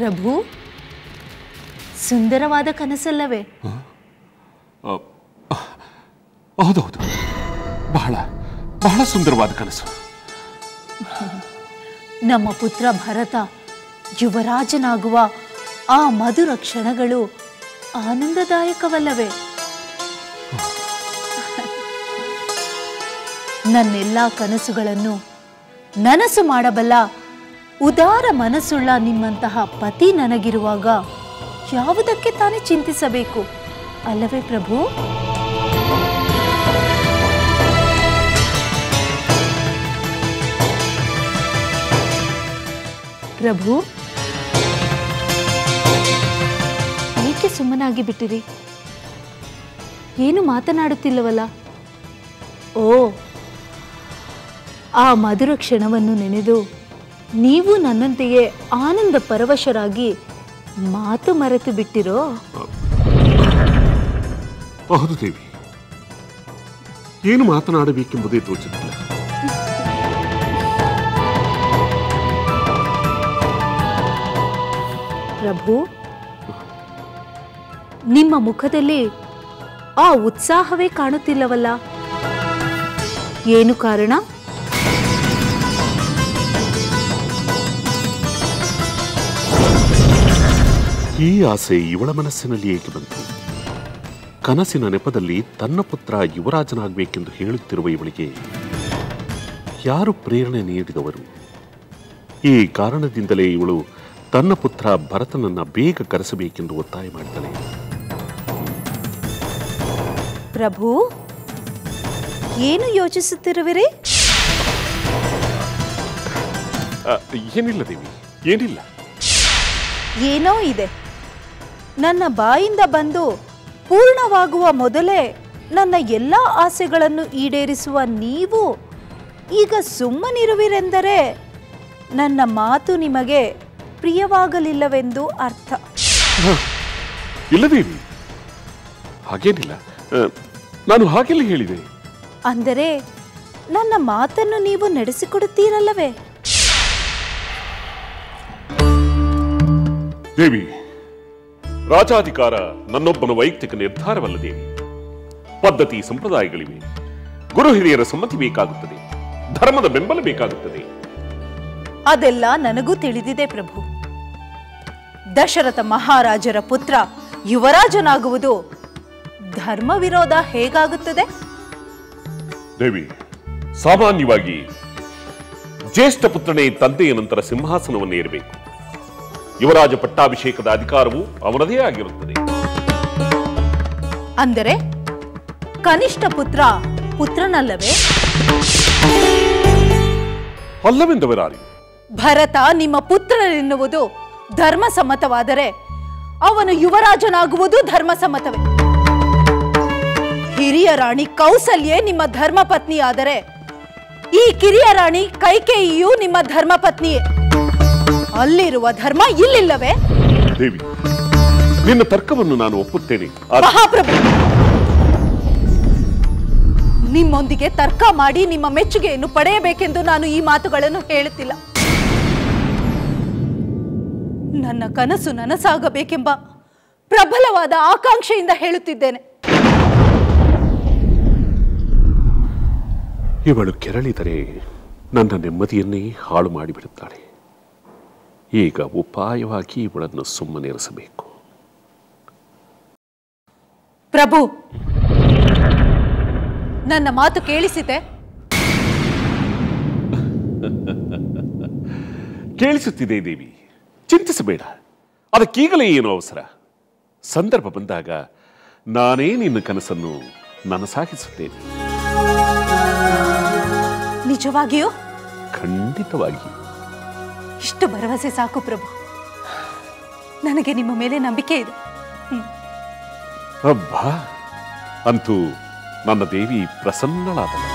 ಪ್ರಭು, ಸುಂದರವಾದ ಕನಸಲ್ಲವೇ? ಹೌದೌದು, ಬಹಳ ಬಹಳ ಸುಂದರವಾದ ಕನಸು. ನಮ್ಮ ಪುತ್ರ ಭರತ ಯುವರಾಜನಾಗುವ ಆ ಮಧುರ ಕ್ಷಣಗಳು ಆನಂದದಾಯಕವಲ್ಲವೇ? ನನ್ನೆಲ್ಲ ಕನಸುಗಳನ್ನು ನನಸು ಮಾಡಬಲ್ಲ ಉದಾರ ಮನಸ್ಸುಳ್ಳ ನಿಮ್ಮಂತಹ ಪತಿ ನನಗಿರುವಾಗ ಯಾವುದಕ್ಕೆ ತಾನೇ ಚಿಂತಿಸಬೇಕು ಅಲ್ಲವೇ ಪ್ರಭು? ಪ್ರಭು, ಏಕೆ ಸುಮ್ಮನಾಗಿ ಬಿಟ್ಟಿರಿ? ಏನು ಮಾತನಾಡುತ್ತಿಲ್ಲವಲ್ಲ? ಓ, ಆ ಮಧುರ ಕ್ಷಣವನ್ನು ನೆನೆದು ನೀವು ನನ್ನಂತೆಯೇ ಆನಂದ ಪರವಶರಾಗಿ ಮಾತು ಮರೆತು ಬಿಟ್ಟಿರೋ? ಹೌದು ದೇವಿ, ಏನು ಮಾತನಾಡಬೇಕೆಂಬುದೇ ತೋಚುತ್ತಿಲ್ಲ. ಪ್ರಭು, ನಿಮ್ಮ ಮುಖದಲ್ಲಿ ಆ ಉತ್ಸಾಹವೇ ಕಾಣುತ್ತಿಲ್ಲವಲ್ಲ? ಏನು ಕಾರಣ? ಈ ಆಸೆ ಇವಳ ಮನಸ್ಸಿನಲ್ಲಿ ಏಕೆ ಬಂತು? ಕನಸಿನ ನೆಪದಲ್ಲಿ ತನ್ನ ಪುತ್ರ ಯುವರಾಜನಾಗಬೇಕೆಂದು ಹೇಳುತ್ತಿರುವ ಇವಳಿಗೆ ಯಾರು ಪ್ರೇರಣೆ ನೀಡಿದವರು? ಈ ಕಾರಣದಿಂದಲೇ ಇವಳು ತನ್ನ ಪುತ್ರ ಭರತನನ್ನ ಬೇಗ ಕರೆಸಬೇಕೆಂದು ಒತ್ತಾಯ ಮಾಡ್ತಾಳೆ. ಪ್ರಭು, ಏನು ಯೋಚಿಸುತ್ತಿರುವಿರಿ? ಏನಿಲ್ಲ ದೇವಿ, ಏನಿಲ್ಲ. ಏನೋ ಇದೆ. ನನ್ನ ಬಾಯಿಂದ ಬಂದು ಪೂರ್ಣವಾಗುವ ಮೊದಲೇ ನನ್ನ ಎಲ್ಲ ಆಸೆಗಳನ್ನು ಈಡೇರಿಸುವ ನೀವು ಈಗ ಸುಮ್ಮನಿರುವಿರೆಂದರೆ ನನ್ನ ಮಾತು ನಿಮಗೆ ಪ್ರಿಯವಾಗಲಿಲ್ಲವೆಂದು ಅರ್ಥ. ಇಲ್ಲ ದೇವಿ, ಹಾಗೇನಿಲ್ಲ. ನಾನು ಹಾಗೆಲ್ಲ ಹೇಳಿದೆ. ಅಂದರೆ ನನ್ನ ಮಾತನ್ನು ನೀವು ನಡೆಸಿಕೊಡುತ್ತೀರಲ್ಲವೇ? ದೇವಿ, ರಾಜಾಧಿಕಾರ ನನ್ನೊಬ್ಬನ ವೈಯಕ್ತಿಕ ನಿರ್ಧಾರವಲ್ಲ ದೇವಿ. ಪದ್ಧತಿ ಸಂಪ್ರದಾಯಗಳಿವೆ. ಗುರು ಹಿರಿಯರ ಸಮ್ಮತಿ ಬೇಕಾಗುತ್ತದೆ, ಧರ್ಮದ ಬೆಂಬಲ ಬೇಕಾಗುತ್ತದೆ. ಅದೆಲ್ಲ ನನಗೂ ತಿಳಿದಿದೆ ಪ್ರಭು. ದಶರಥ ಮಹಾರಾಜರ ಪುತ್ರ ಯುವರಾಜನಾಗುವುದು ಧರ್ಮ ವಿರೋಧ ಹೇಗಾಗುತ್ತದೆ? ದೇವಿ, ಸಾಮಾನ್ಯವಾಗಿ ಜ್ಯೇಷ್ಠ ಪುತ್ರನೇ ತಂದೆಯ ನಂತರ ಸಿಂಹಾಸನವನ್ನು ಏರಬೇಕು. ಯುವರಾಜ ಪಟ್ಟಾಭಿಷೇಕದ ಅಧಿಕಾರವು ಅವನದೇ ಆಗಿರುತ್ತದೆ. ಅಂದರೆ ಕನಿಷ್ಠ ಪುತ್ರ ಪುತ್ರನಲ್ಲವೇ? ಅಲ್ಲವೆಂದವರಾರಿ? ಭರತ ನಿಮ್ಮ ಪುತ್ರನೆನ್ನುವುದು ಧರ್ಮಸಮ್ಮತವಾದರೆ ಅವನು ಯುವರಾಜನಾಗುವುದು ಧರ್ಮಸಮ್ಮತವೇ. ಹಿರಿಯ ರಾಣಿ ಕೌಸಲ್ಯೆ ನಿಮ್ಮ ಧರ್ಮ ಪತ್ನಿಯಾದರೆ ಈ ಕಿರಿಯ ರಾಣಿ ಕೈಕೇಯಿಯು ನಿಮ್ಮ ಧರ್ಮ ಪತ್ನಿಯೇ. ಅಲ್ಲಿರುವ ಧರ್ಮ ಇಲ್ಲಿಲ್ಲವೇ? ದೇವಿ, ನಿನ್ನ ತರ್ಕವನ್ನು ನಾನು ಒಪ್ಪುತ್ತೇನೆ. ಮಹಾಪ್ರಭು, ನಿಮ್ಮೊಂದಿಗೆ ತರ್ಕ ಮಾಡಿ ನಿಮ್ಮ ಮೆಚ್ಚುಗೆಯನ್ನು ಪಡೆಯಬೇಕೆಂದು ನಾನು ಈ ಮಾತುಗಳನ್ನು ಹೇಳುತ್ತಿಲ್ಲ. ನನ್ನ ಕನಸು ನನಸಾಗಬೇಕೆಂಬ ಪ್ರಬಲವಾದ ಆಕಾಂಕ್ಷೆಯಿಂದ ಹೇಳುತ್ತಿದ್ದೇನೆ. ಇವಳು ಕೆರಳಿದರೆ ನನ್ನ ನೆಮ್ಮದಿಯನ್ನೇ ಹಾಳು ಮಾಡಿಬಿಡುತ್ತಾಳೆ. ಈಗ ಉಪಾಯವಾಗಿ ಇವಳನ್ನು ಸುಮ್ಮನಿರಿಸಬೇಕು. ಪ್ರಭು, ನನ್ನ ಮಾತು ಕೇಳಿಸಿತೆ? ಕೇಳಿಸುತ್ತಿದೆ ದೇವಿ, ಚಿಂತಿಸಬೇಡ. ಅದಕ್ಕೀಗಲೇ ಏನು ಅವಸರ? ಸಂದರ್ಭ ಬಂದಾಗ ನಾನೇ ನಿನ್ನ ಕನಸನ್ನು ನನಸಾಗಿಸುತ್ತೇನೆ. ನಿಜವಾಗಿಯೂ? ಖಂಡಿತವಾಗಿ. ಇಷ್ಟು ಭರವಸೆ ಸಾಕು ಪ್ರಭು. ನನಗೆ ನಿಮ್ಮ ಮೇಲೆ ನಂಬಿಕೆ ಇದೆ. ಅಬ್ಬಾ, ಅಂತೂ ನನ್ನ ದೇವಿ ಪ್ರಸನ್ನಳಾದಳು.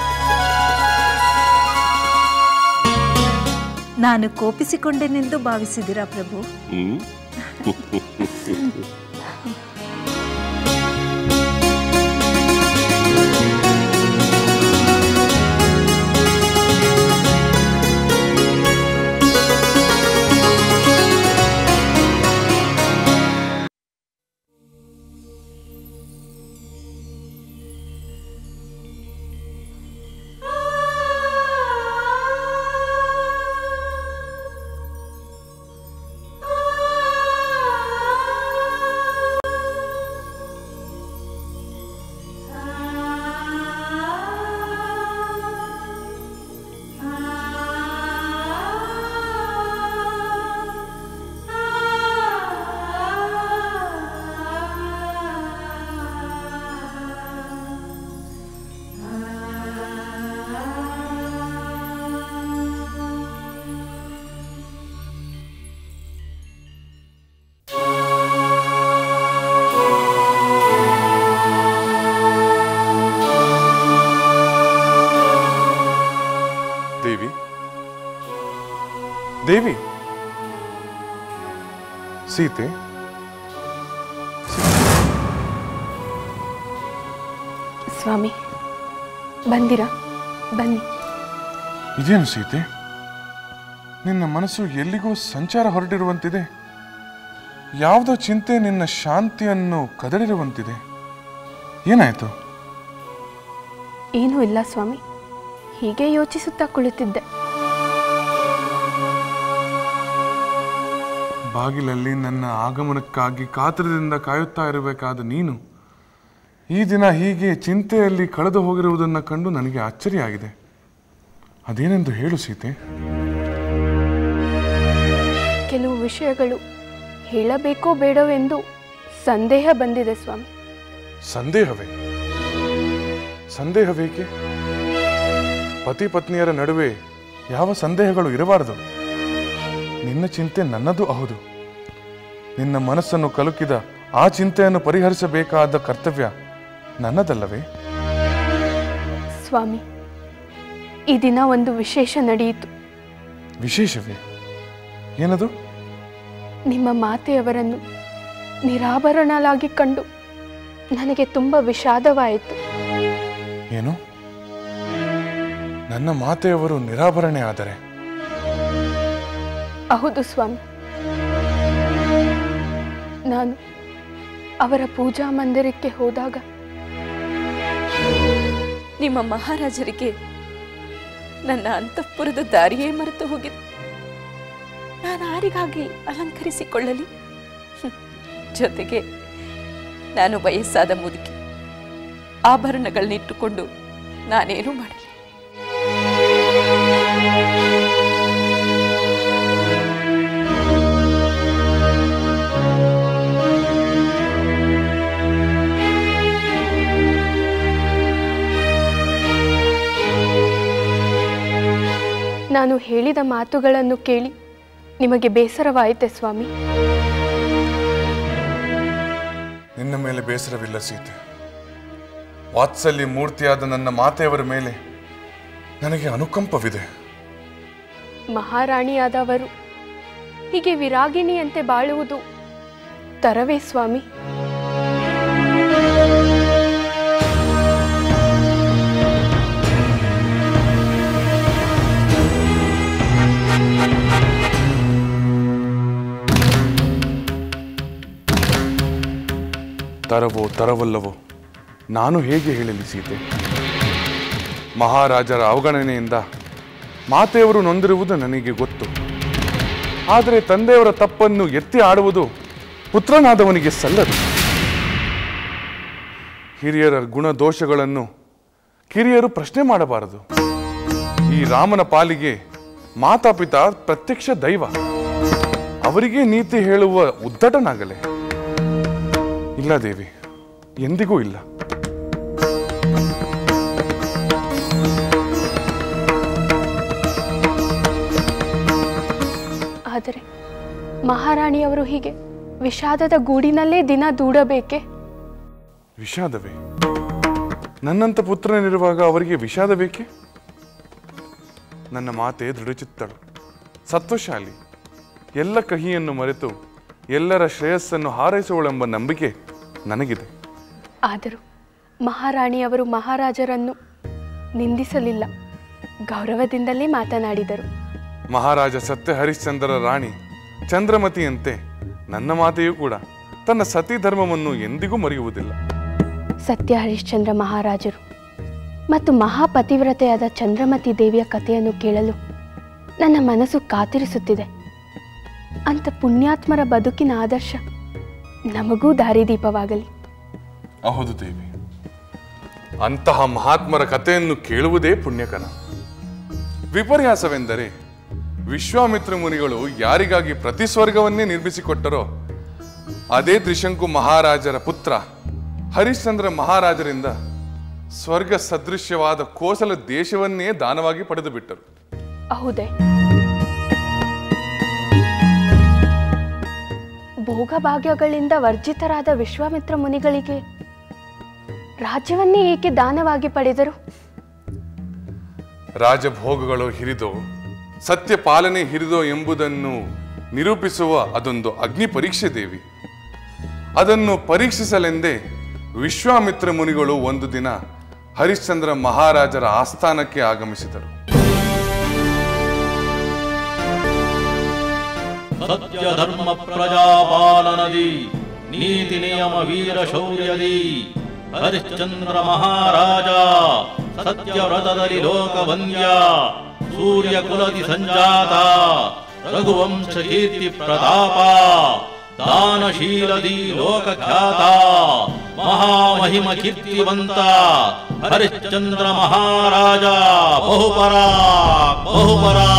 ನಾನು ಕೋಪಿಸಿಕೊಂಡೆನೆಂದು ಭಾವಿಸಿದಿರಾ ಪ್ರಭು? ದೇವಿ, ಸೀತೆ, ಸ್ವಾಮಿ ಬಂದಿರಾ? ಬನ್ನಿ. ಇದೇನು ಸೀತೆ, ನಿನ್ನ ಮನಸ್ಸು ಎಲ್ಲಿಗೋ ಸಂಚಾರ ಹೊರಟಿರುವಂತಿದೆ. ಯಾವುದೋ ಚಿಂತೆ ನಿನ್ನ ಶಾಂತಿಯನ್ನು ಕದಡಿರುವಂತಿದೆ. ಏನಾಯ್ತು? ಏನೂ ಇಲ್ಲ ಸ್ವಾಮಿ, ಹೀಗೆ ಯೋಚಿಸುತ್ತಾ ಕುಳಿತಿದ್ದೆ. ಬಾಗಿಲಲ್ಲಿ ನನ್ನ ಆಗಮನಕ್ಕಾಗಿ ಕಾತರದಿಂದ ಕಾಯುತ್ತಾ ಇರಬೇಕಾದ ನೀನು ಈ ದಿನ ಹೀಗೆ ಚಿಂತೆಯಲ್ಲಿ ಕಳೆದು ಹೋಗಿರುವುದನ್ನು ಕಂಡು ನನಗೆ ಆಶ್ಚರ್ಯ. ಅದೇನೆಂದು ಹೇಳು ಸೀತೆ. ಕೆಲವು ವಿಷಯಗಳು ಹೇಳಬೇಕೋ ಬೇಡವೆಂದು ಸಂದೇಹ ಬಂದಿದೆ ಸ್ವಾಮಿ. ಸಂದೇಹವೇ? ಸಂದೇಹವೇಕೆ? ಪತಿ ಪತ್ನಿಯರ ನಡುವೆ ಯಾವ ಸಂದೇಹಗಳು ಇರಬಾರದು. ನಿನ್ನ ಚಿಂತೆ ನನ್ನದು ಹೌದು. ನಿನ್ನ ಮನಸ್ಸನ್ನು ಕಲುಕಿದ ಆ ಚಿಂತೆಯನ್ನು ಪರಿಹರಿಸಬೇಕಾದ ಕರ್ತವ್ಯ ನನ್ನದಲ್ಲವೇ? ಸ್ವಾಮಿ, ಈ ದಿನ ಒಂದು ವಿಶೇಷ ನಡೆಯಿತು. ವಿಶೇಷವೇ? ಏನದು? ನಿಮ್ಮ ಮಾತೆಯವರನ್ನು ನಿರಾಭರಣಲಾಗಿ ಕಂಡು ನನಗೆ ತುಂಬ ವಿಷಾದವಾಯಿತು. ಏನು? ನನ್ನ ಮಾತೆಯವರು ನಿರಾಭರಣೆ ಆದರೆ? ಹೌದು ಸ್ವಾಮಿ. ನಾನು ಅವರ ಪೂಜಾ ಮಂದಿರಕ್ಕೆ ಹೋದಾಗ ನಿಮ್ಮ ಮಹಾರಾಜರಿಗೆ ನನ್ನ ಅಂತಃಪುರದ ದಾರಿಯೇ ಮರೆತು ಹೋಗಿದೆ. ನಾನು ಯಾರಿಗಾಗಿ ಅಲಂಕರಿಸಿಕೊಳ್ಳಲಿ? ಜೊತೆಗೆ ನಾನು ವಯಸ್ಸಾದ ಮುದುಕಿ, ಆಭರಣಗಳನ್ನಿಟ್ಟುಕೊಂಡು ನಾನೇನು ಮಾಡಲಿ? ನಾನು ಹೇಳಿದ ಮಾತುಗಳನ್ನು ಕೇಳಿ ನಿಮಗೆ ಬೇಸರವಾಯಿತೆ ಸ್ವಾಮಿ? ನಿನ್ನ ಮೇಲೆ ಬೇಸರವಿಲ್ಲ ಸೀತೆ. ವಾತ್ಸಲ್ಯ ಮೂರ್ತಿಯಾದ ನನ್ನ ಮಾತೆಯವರ ಮೇಲೆ ನನಗೆ ಅನುಕಂಪವಿದೆ. ಮಹಾರಾಣಿಯಾದವರು ಹೀಗೆ ವಿರಾಗಿಣಿಯಂತೆ ಬಾಳುವುದು ತರವೇ ಸ್ವಾಮಿ? ತರವೋ ತರವಲ್ಲವೋ ನಾನು ಹೇಗೆ ಹೇಳಲಿ ಸೀತೆ? ಮಹಾರಾಜರ ಅವಗಣನೆಯಿಂದ ಮಾತೆಯವರು ನೊಂದಿರುವುದು ನನಗೆ ಗೊತ್ತು. ಆದರೆ ತಂದೆಯವರ ತಪ್ಪನ್ನು ಎತ್ತಿ ಆಡುವುದು ಪುತ್ರನಾದವನಿಗೆ ಸಲ್ಲದು. ಹಿರಿಯರ ಗುಣದೋಷಗಳನ್ನು ಕಿರಿಯರು ಪ್ರಶ್ನೆ ಮಾಡಬಾರದು. ಈ ರಾಮನ ಪಾಲಿಗೆ ಮಾತಾಪಿತಾ ಪ್ರತ್ಯಕ್ಷ ದೈವ. ಅವರಿಗೆ ನೀತಿ ಹೇಳುವ ಉದ್ದಟನಾಗಲೇ? ಇಲ್ಲ ದೇವಿ, ಎಂದಿಗೂ ಇಲ್ಲ. ಆದರೆ ಮಹಾರಾಣಿಯವರು ಹೀಗೆ ವಿಷಾದದ ಗೂಡಿನಲ್ಲೇ ದಿನ ದೂಡಬೇಕೆ? ವಿಷಾದವೇ? ನನ್ನಂತ ಪುತ್ರನಿರುವಾಗ ಅವರಿಗೆ ವಿಷಾದ ಬೇಕೆ? ನನ್ನ ಮಾತೆ ದೃಢಚಿತ್ತಳು, ಸತ್ವಶಾಲಿ, ಎಲ್ಲ ಕಹಿಯನ್ನು ಮರೆತು ಎಲ್ಲರ ಶ್ರೇಯಸ್ಸನ್ನು ಹಾರೈಸುವಳೆಂಬ ನಂಬಿಕೆ ನನಗಿದೆ. ಆದರೂ ಮಹಾರಾಣಿಯವರು ಮಹಾರಾಜರನ್ನು ನಿಂದಿಸಲಿಲ್ಲ, ಗೌರವದಿಂದಲೇ ಮಾತನಾಡಿದರು. ಮಹಾರಾಜ ಸತ್ಯ ಹರಿಶ್ಚಂದ್ರರ ರಾಣಿ ಚಂದ್ರಮತಿಯಂತೆ ನನ್ನ ಮಾತೆಯೂ ಕೂಡ ತನ್ನ ಸತಿ ಧರ್ಮವನ್ನು ಎಂದಿಗೂ ಮರೆಯುವುದಿಲ್ಲ. ಸತ್ಯ ಹರಿಶ್ಚಂದ್ರ ಮಹಾರಾಜರು ಮತ್ತು ಮಹಾಪತಿವ್ರತೆಯಾದ ಚಂದ್ರಮತಿ ದೇವಿಯ ಕಥೆಯನ್ನು ಕೇಳಲು ನನ್ನ ಮನಸ್ಸು ಕಾತಿರಿಸುತ್ತಿದೆ. ಅಂತ ಪುಣ್ಯಾತ್ಮರ ಬದುಕಿನ ಆದರ್ಶ ನಮಗೂ ದಾರಿದೀಪವಾಗಲಿ. ಹೌದು ದೇವಿ, ಅಂತಹ ಮಹಾತ್ಮರ ಕಥೆಯನ್ನು ಕೇಳುವುದೇ ಪುಣ್ಯಕರ. ವಿಪರ್ಯಾಸವೆಂದರೆ ವಿಶ್ವಾಮಿತ್ರ ಮುನಿಗಳು ಯಾರಿಗಾಗಿ ಪ್ರತಿ ಸ್ವರ್ಗವನ್ನೇ ನಿರ್ಮಿಸಿಕೊಟ್ಟರೋ ಅದೇ ತ್ರಿಶಂಕು ಮಹಾರಾಜರ ಪುತ್ರ ಹರಿಶ್ಚಂದ್ರ ಮಹಾರಾಜರಿಂದ ಸ್ವರ್ಗ ಸದೃಶ್ಯವಾದ ಕೋಸಲ ದೇಶವನ್ನೇ ದಾನವಾಗಿ ಪಡೆದು ಬಿಟ್ಟರು. ಹೌದೇ? ಭೋಗಭಾಗ್ಯಗಳಿಂದ ವರ್ಜಿತರಾದ ವಿಶ್ವಾಮಿತ್ರ ಮುನಿಗಳಿಗೆ ರಾಜ್ಯವನ್ನೇ ಏಕೆ ದಾನವಾಗಿ ಪಡೆದರು? ರಾಜಭೋಗಗಳು ಹಿರಿದು ಸತ್ಯ ಪಾಲನೆ ಹಿರಿದೋ ಎಂಬುದನ್ನು ನಿರೂಪಿಸುವ ಅದೊಂದು ಅಗ್ನಿ ಪರೀಕ್ಷೆ ದೇವಿ. ಅದನ್ನು ಪರೀಕ್ಷಿಸಲೆಂದೇ ವಿಶ್ವಾಮಿತ್ರ ಮುನಿಗಳು ಒಂದು ದಿನ ಹರಿಶ್ಚಂದ್ರ ಮಹಾರಾಜರ ಆಸ್ಥಾನಕ್ಕೆ ಆಗಮಿಸಿದರು. ಸತ್ಯ ಧರ್ಮ ಪ್ರಜಾಪಾಲನದಿ ನೀತಿ ನಿಯಮ ವೀರ ಶೌರ್ಯದಿ ಹರಿಶ್ಚಂದ್ರ ಮಹಾರಾಜ ಸತ್ಯವ್ರತದಲ್ಲಿ ಲೋಕವಂದ್ಯ ಸೂರ್ಯ ಕುಲದಿ ಸಂಜಾತ ರಘುವಂಶ ಕೀರ್ತಿ ಪ್ರತಾಪ ದಾನಶೀಲದಿ ಲೋಕಖ್ಯಾತ ಮಹಾಮಹಿಮ ಕೀರ್ತಿವಂತ ಹರಿಶ್ಚಂದ್ರ ಮಹಾರಾಜ ಬಹುಪರಾ ಬಹುಪರಾ.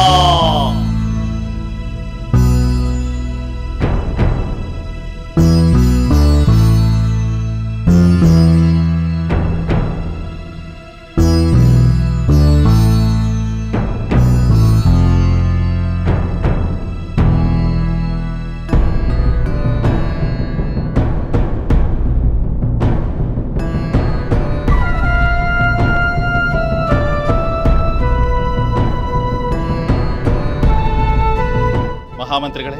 ಮಹಾಮಂತ್ರಿಗಳೇ,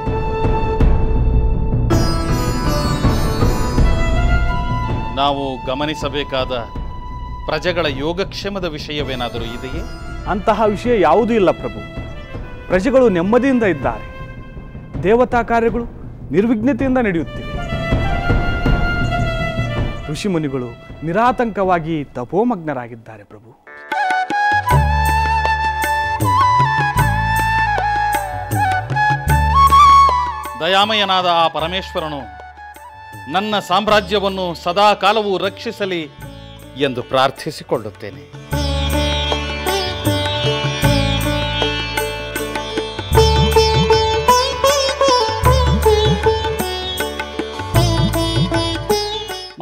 ನಾವು ಗಮನಿಸಬೇಕಾದ ಪ್ರಜೆಗಳ ಯೋಗಕ್ಷೇಮದ ವಿಷಯವೇನಾದರೂ ಇದೆಯೇ? ಅಂತಹ ವಿಷಯ ಯಾವುದೂ ಇಲ್ಲ ಪ್ರಭು. ಪ್ರಜೆಗಳು ನೆಮ್ಮದಿಯಿಂದ ಇದ್ದಾರೆ. ದೇವತಾ ಕಾರ್ಯಗಳು ನಿರ್ವಿಘ್ನತೆಯಿಂದ ನಡೆಯುತ್ತಿವೆ. ಋಷಿಮುನಿಗಳು ನಿರಾತಂಕವಾಗಿ ತಪೋಮಗ್ನರಾಗಿದ್ದಾರೆ ಪ್ರಭು. ದಯಾಮಯನಾದ ಆ ಪರಮೇಶ್ವರನು ನನ್ನ ಸಾಮ್ರಾಜ್ಯವನ್ನು ಸದಾ ಕಾಲವೂ ರಕ್ಷಿಸಲಿ ಎಂದು ಪ್ರಾರ್ಥಿಸಿಕೊಳ್ಳುತ್ತೇನೆ.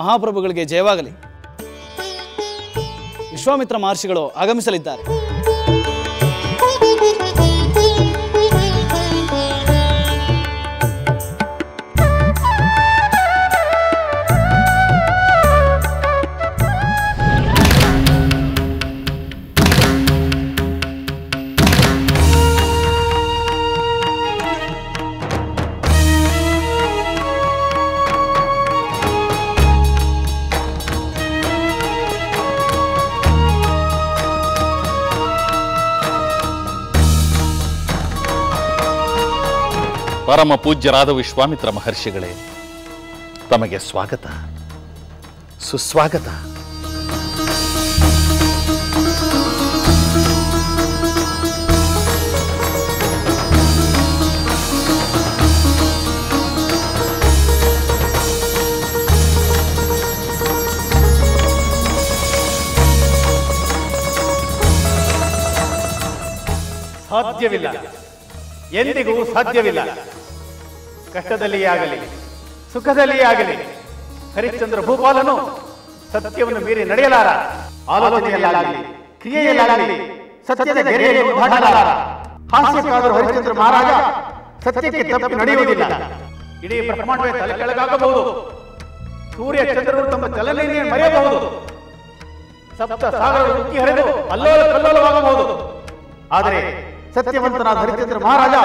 ಮಹಾಪ್ರಭುಗಳಿಗೆ ಜಯವಾಗಲಿ. ವಿಶ್ವಾಮಿತ್ರ ಮಹರ್ಷಿಗಳು ಆಗಮಿಸಲಿದ್ದಾರೆ. ಪರಮ ಪೂಜ್ಯರಾದ ವಿಶ್ವಾಮಿತ್ರ ಮಹರ್ಷಿಗಳೇ, ತಮಗೆ ಸ್ವಾಗತ ಸುಸ್ವಾಗತ. ಸಾಧ್ಯವಿಲ್ಲ, ಎಂದಿಗೂ ಸಾಧ್ಯವಿಲ್ಲ. ಕಷ್ಟದಲ್ಲಿಯೇ ಆಗಲಿ ಸುಖದಲ್ಲಿಯೇ ಆಗಲಿ ಹರಿಶ್ಚಂದ್ರ ಭೂಪಾಲನು ಸತ್ಯವನ್ನು ಮೀರಿ ನಡೆಯಲಾರ. ಆಲೋಚನೆಯಲ್ಲಾಗಲಿ ಕ್ರಿಯೆಯಲ್ಲಾಗಲಿ ಸತ್ಯದ ಗೆರೆಯಲ್ಲಿ ದಾಟಲಾರ. ಹಾಸ್ಯಕ್ಕಾದರೂ ಹರಿಶ್ಚಂದ್ರ ಮಹಾರಾಜ ಸತ್ಯಕ್ಕೆ ತಪ್ಪಿ ನಡೆಯುವುದಿಲ್ಲ. ಇಡೀ ಬ್ರಹ್ಮಾಂಡವೇ ತಲೆ ಕೆಳಗಾಗಬಹುದು. ಸೂರ್ಯ ಚಂದ್ರರು ತಮ್ಮ ಚಲನೆಯನ್ನೇ ಮರೆಯಬಹುದು. ಸಪ್ತ ಸಾಗರಗಳು ಉಕ್ಕಿ ಹರಿದು ಅಲ್ಲೋಲ ಕಲ್ಲೋಲವಾಗಬಹುದು. ಆದರೆ ಸತ್ಯವಂತನಾದ ಹರಿಶ್ಚಂದ್ರ ಮಹಾರಾಜ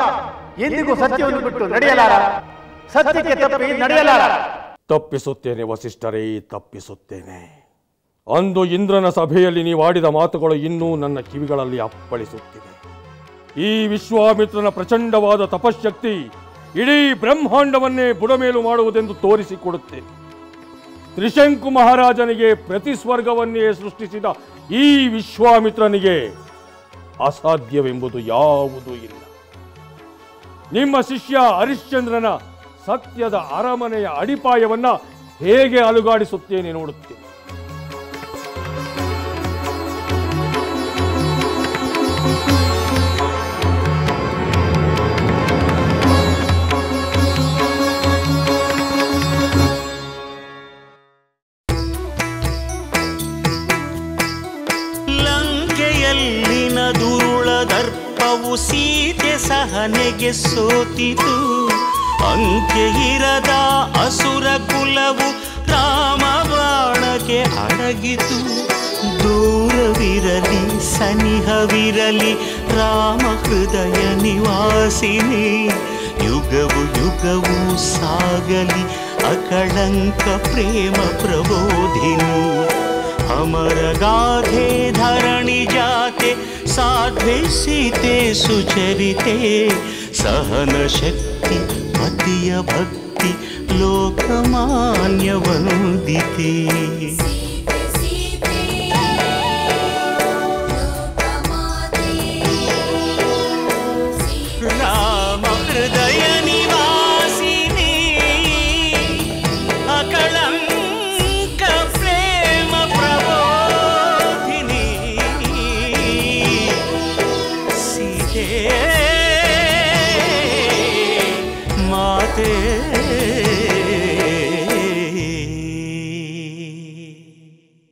ಎಂದಿಗೂ ಸತ್ಯವನ್ನು ಬಿಟ್ಟು ನಡೆಯಲಾರ. ಸತ್ಯಕ್ಕೆ ತಪ್ಪಿ ನಡೆಯಲಾರ. ತಪ್ಪಿಸುತ್ತೇನೆ ವಸಿಷ್ಠರೇ, ತಪ್ಪಿಸುತ್ತೇನೆ. ಅಂದು ಇಂದ್ರನ ಸಭೆಯಲ್ಲಿ ನೀವಾಡಿದ ಮಾತುಗಳು ಇನ್ನೂ ನನ್ನ ಕಿವಿಗಳಲ್ಲಿ ಅಪ್ಪಳಿಸುತ್ತಿವೆ. ಈ ವಿಶ್ವಾಮಿತ್ರನ ಪ್ರಚಂಡವಾದ ತಪಶಕ್ತಿ ಇಡೀ ಬ್ರಹ್ಮಾಂಡವನ್ನೇ ಬುಡಮೇಲು ಮಾಡುವುದೆಂದು ತೋರಿಸಿಕೊಡುತ್ತೇನೆ. ತ್ರಿಶಂಕು ಮಹಾರಾಜನಿಗೆ ಪ್ರತಿಸ್ವರ್ಗವನ್ನೇ ಸೃಷ್ಟಿಸಿದ ಈ ವಿಶ್ವಾಮಿತ್ರನಿಗೆ ಅಸಾಧ್ಯವೆಂಬುದು ಯಾವುದೂ ಇಲ್ಲ. ನಿಮ್ಮ ಶಿಷ್ಯ ಹರಿಶ್ಚಂದ್ರನ ಸತ್ಯದ ಅರಮನೆಯ ಅಡಿಪಾಯವನ್ನ ಹೇಗೆ ಅಲುಗಾಡಿಸುತ್ತೇನೆ ನೋಡುತ್ತೇನೆ. ಲಂಕೆಯಲ್ಲಿನ ದುರುಳ ದರ್ಪವು ಸೀತೆ ಸಹನೆಗೆ ಸೋತಿತು. ಅಂಕೆ ಇರದ ಅಸುರ ಕುಲವು ರಾಮ ಬಾಣಕ್ಕೆ ಅಡಗಿತು. ದೂರವಿರಲಿ ಸನಿಹವಿರಲಿ ರಾಮ ಹೃದಯ ನಿವಾಸಿನಿ ಯುಗವು ಯುಗವು ಸಾಗಲಿ ಅಕಳಂಕ ಪ್ರೇಮ ಪ್ರಬೋಧಿನಿ ಅಮರ ಗಾಧೆ ಧರಣಿ ಜಾತೆ ಸಾಧ್ವೆ ಸೀತೆ ಸುಚರಿತೆ ಸಹನ ಶಕ್ತಿ ಪತಿಯ ಭಕ್ತಿ ಲೋಕಮಾನ್ಯ ವಂದಿತೆ